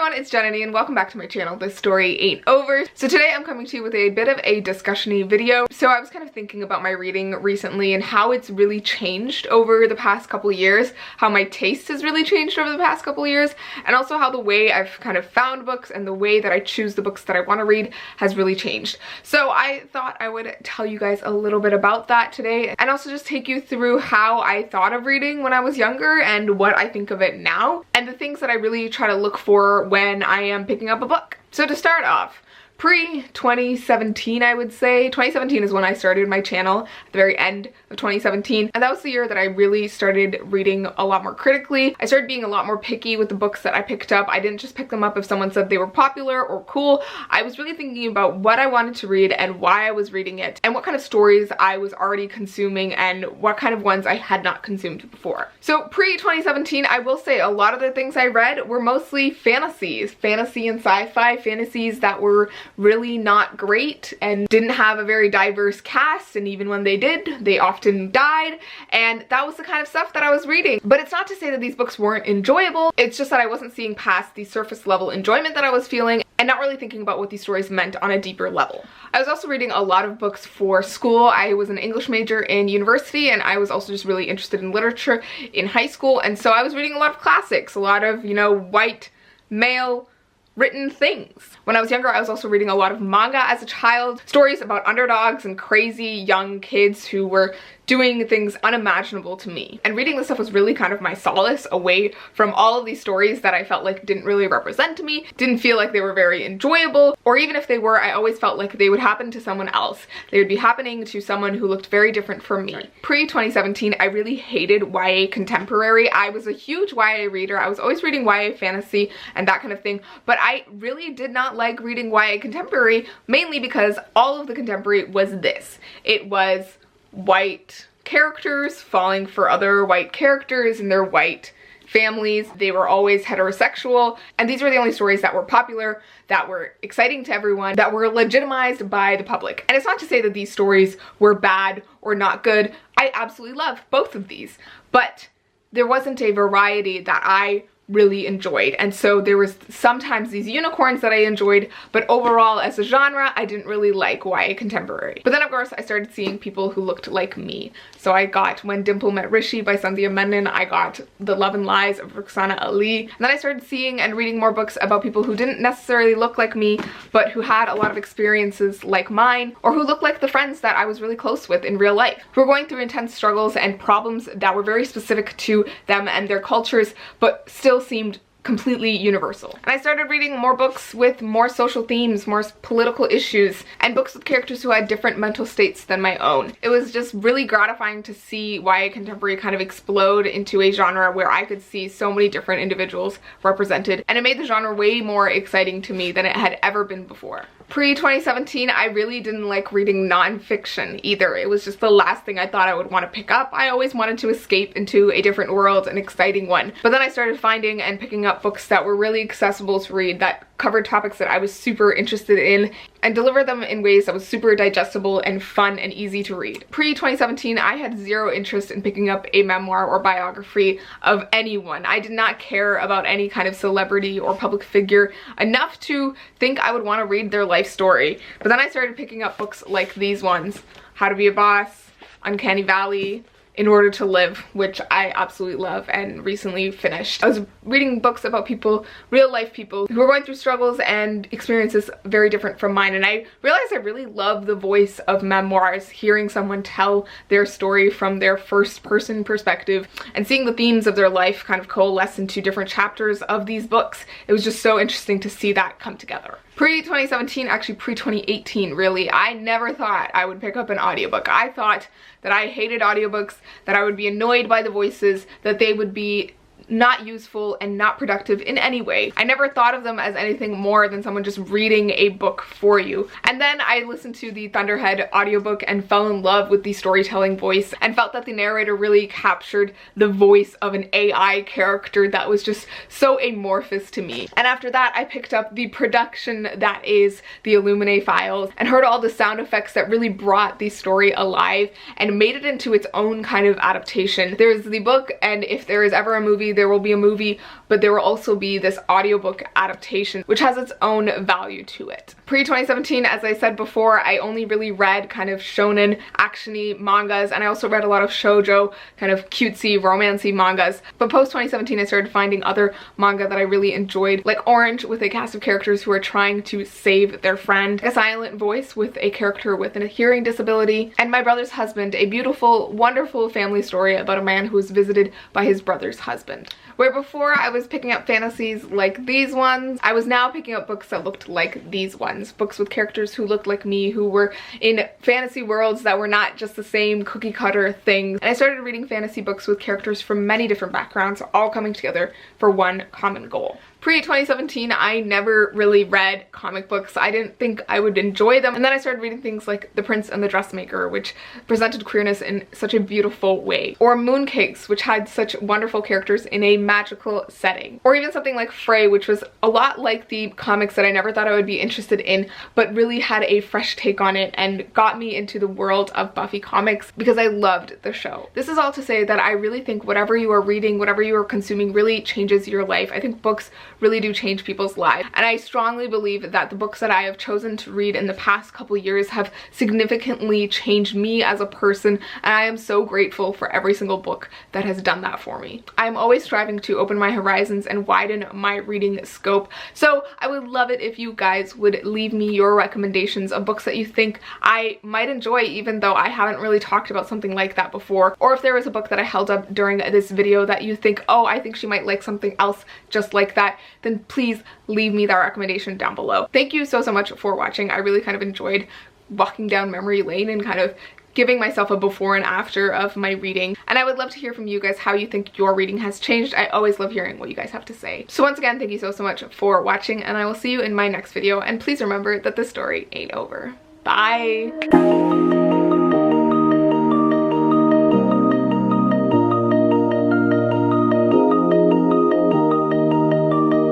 everyone, it's Jananie and welcome back to my channel, This Story Ain't Over. So today I'm coming to you with a bit of a discussion-y video. So I was kind of thinking about my reading recently and how it's really changed over the past couple years, how my taste has really changed over the past couple years, and also how the way I've kind of found books and the way that I choose the books that I want to read has really changed. So I thought I would tell you guys a little bit about that today and also just take you through how I thought of reading when I was younger and what I think of it now and the things that I really try to look for when I am picking up a book. So to start off, pre-2017 I would say. 2017 is when I started my channel, at the very end of 2017, and that was the year that I really started reading a lot more critically. I started being a lot more picky with the books that I picked up. I didn't just pick them up if someone said they were popular or cool. I was really thinking about what I wanted to read and why I was reading it and what kind of stories I was already consuming and what kind of ones I had not consumed before. So pre-2017, I will say a lot of the things I read were mostly fantasies. Fantasy and sci-fi, fantasies that were really not great and didn't have a very diverse cast, and even when they did, they often died, and that was the kind of stuff that I was reading. But it's not to say that these books weren't enjoyable, it's just that I wasn't seeing past the surface level enjoyment that I was feeling and not really thinking about what these stories meant on a deeper level. I was also reading a lot of books for school. I was an English major in university, and I was also just really interested in literature in high school, and so I was reading a lot of classics, a lot of, you know, white male written things. When I was younger, I was also reading a lot of manga as a child, stories about underdogs and crazy young kids who were doing things unimaginable to me. And reading this stuff was really kind of my solace away from all of these stories that I felt like didn't really represent me, didn't feel like they were very enjoyable, or even if they were, I always felt like they would happen to someone else. They would be happening to someone who looked very different from me. Pre-2017, I really hated YA contemporary. I was a huge YA reader. I was always reading YA fantasy and that kind of thing, but I really did not like reading YA contemporary, mainly because all of the contemporary was this. It was white characters falling for other white characters in their white families. They were always heterosexual, and these were the only stories that were popular, that were exciting to everyone, that were legitimized by the public. And it's not to say that these stories were bad or not good. I absolutely love both of these, but there wasn't a variety that I really enjoyed, and so there was sometimes these unicorns that I enjoyed, but overall as a genre I didn't really like YA contemporary. But then of course I started seeing people who looked like me. So I got When Dimple Met Rishi by Sandhya Menon, I got The Love and Lies of Rukhsana Ali, and then I started seeing and reading more books about people who didn't necessarily look like me, but who had a lot of experiences like mine, or who looked like the friends that I was really close with in real life, who were going through intense struggles and problems that were very specific to them and their cultures, but still seemed completely universal. And I started reading more books with more social themes, more political issues, and books with characters who had different mental states than my own. It was just really gratifying to see YA contemporary kind of explode into a genre where I could see so many different individuals represented, and it made the genre way more exciting to me than it had ever been before. Pre-2017, I really didn't like reading nonfiction either. It was just the last thing I thought I would want to pick up. I always wanted to escape into a different world, an exciting one. But then I started finding and picking up books that were really accessible to read, that covered topics that I was super interested in, and delivered them in ways that was super digestible and fun and easy to read. Pre-2017, I had zero interest in picking up a memoir or biography of anyone. I did not care about any kind of celebrity or public figure enough to think I would want to read their life story. But then I started picking up books like these ones, How to Be a Boss, Uncanny Valley, In Order to Live, which I absolutely love and recently finished. I was reading books about people, real life people, who were going through struggles and experiences very different from mine, and I realized I really love the voice of memoirs, hearing someone tell their story from their first person perspective and seeing the themes of their life kind of coalesce into different chapters of these books. It was just so interesting to see that come together. Pre-2017, actually pre-2018 really, I never thought I would pick up an audiobook. I thought that I hated audiobooks, that I would be annoyed by the voices, that they would be not useful and not productive in any way. I never thought of them as anything more than someone just reading a book for you. And then I listened to the Thunderhead audiobook and fell in love with the storytelling voice and felt that the narrator really captured the voice of an AI character that was just so amorphous to me. And after that, I picked up the production that is the Illuminae files and heard all the sound effects that really brought the story alive and made it into its own kind of adaptation. There's the book, and if there is ever a movie eventually there will be a movie, but there will also be this audiobook adaptation, which has its own value to it. Pre-2017, as I said before, I only really read kind of shonen, action-y mangas, and I also read a lot of shoujo, kind of cutesy, romancy mangas. But post-2017, I started finding other manga that I really enjoyed, like Orange, with a cast of characters who are trying to save their friend, A Silent Voice with a character with a hearing disability, and My Brother's Husband, a beautiful, wonderful family story about a man who was visited by his brother's husband. Where before I was picking up fantasies like these ones, I was now picking up books that looked like these ones. Books with characters who looked like me, who were in fantasy worlds that were not just the same cookie cutter things. And I started reading fantasy books with characters from many different backgrounds, all coming together for one common goal. Pre-2017, I never really read comic books. I didn't think I would enjoy them. And then I started reading things like The Prince and the Dressmaker, which presented queerness in such a beautiful way. Or Mooncakes, which had such wonderful characters in a magical setting. Or even something like Frey, which was a lot like the comics that I never thought I would be interested in, but really had a fresh take on it and got me into the world of Buffy comics because I loved the show. This is all to say that I really think whatever you are reading, whatever you are consuming really changes your life. I think books really do change people's lives, and I strongly believe that the books that I have chosen to read in the past couple years have significantly changed me as a person, and I am so grateful for every single book that has done that for me. I am always striving to open my horizons and widen my reading scope, so I would love it if you guys would leave me your recommendations of books that you think I might enjoy, even though I haven't really talked about something like that before, or if there was a book that I held up during this video that you think, oh, I think she might like something else just like that, then please leave me that recommendation down below. Thank you so much for watching. I really kind of enjoyed walking down memory lane and kind of giving myself a before and after of my reading, and I would love to hear from you guys how you think your reading has changed. I always love hearing what you guys have to say. So once again, thank you so much for watching, and I will see you in my next video, and please remember that this story ain't over. Bye!